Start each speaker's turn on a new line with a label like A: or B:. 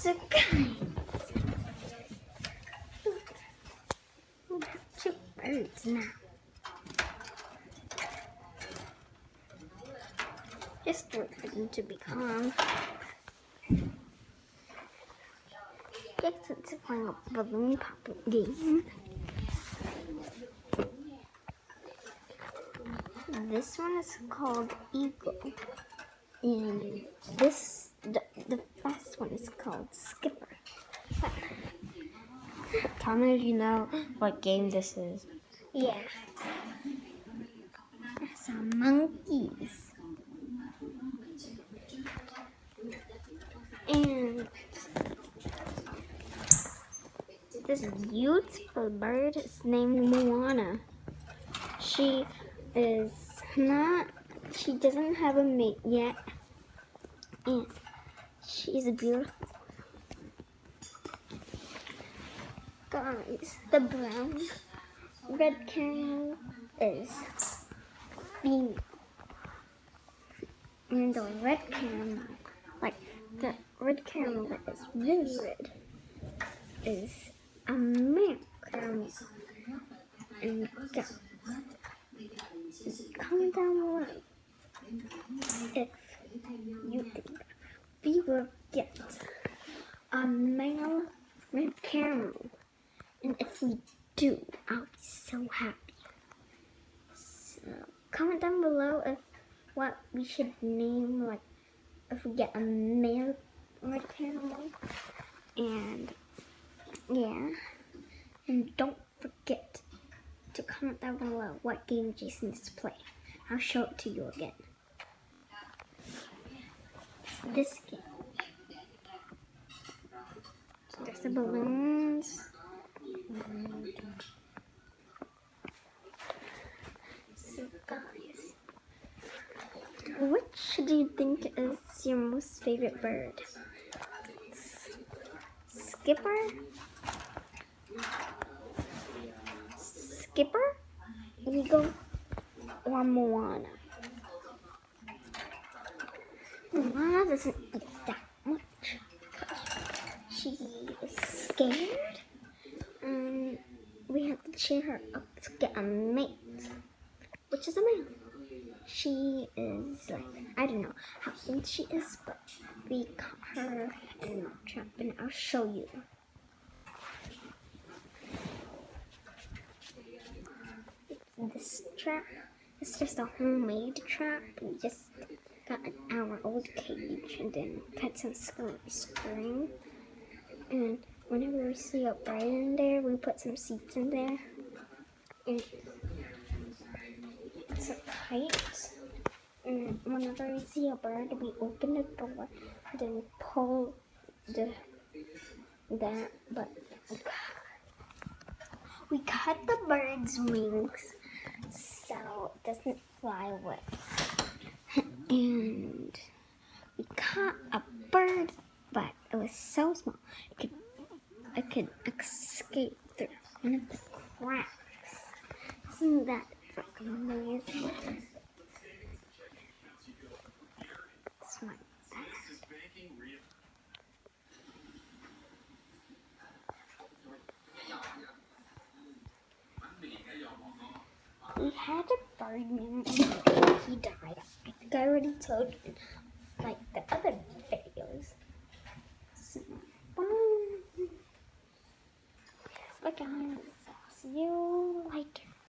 A: So guys, we have 2 birds now. Just wait for them to be calm. Guess it's playing a balloon popping game. This one is called Eagle, and the first one is called Skipper.
B: Tell me if you know what game this is.
A: Yeah, some monkeys, and this beautiful bird is named Moana. She doesn't have a mate yet, and she's beautiful. Guys, the brown red caramel is female, and the red caramel, like the red caramel that is really red, is a male caramel. And guys, comment down below if you think we will get a male red caramel, and if we do, I'll be so happy. So comment down below if what we should name, like if we get a male red caramel, and yeah, and don't forget to comment down below what game Jason is to play. I'll show it to you again. It's this game. So there's the balloons. So guys, which do you think is your most favorite bird? Skipper? Skipper, Eagle, or Moana? Moana doesn't eat that much. She is scared, and we have to cheer her up to get a mate, which is a male. She is like, I don't know how old she is, but we caught her in a trap, and I'll show you. This trap is just a homemade trap. We just got our old cage and then put some string. And whenever we see a bird in there, we put some seeds in there. And it's a kite. And whenever we see a bird, we open the door, then pull that. But we cut the bird's wings so it doesn't fly away. And we caught a bird, but it was so small it could escape through one of the cracks. Isn't that fucking amazing? It's my bad. We had a bird man, he died. I think I already told you, like the other videos. So, bye. Bye guys. See you later.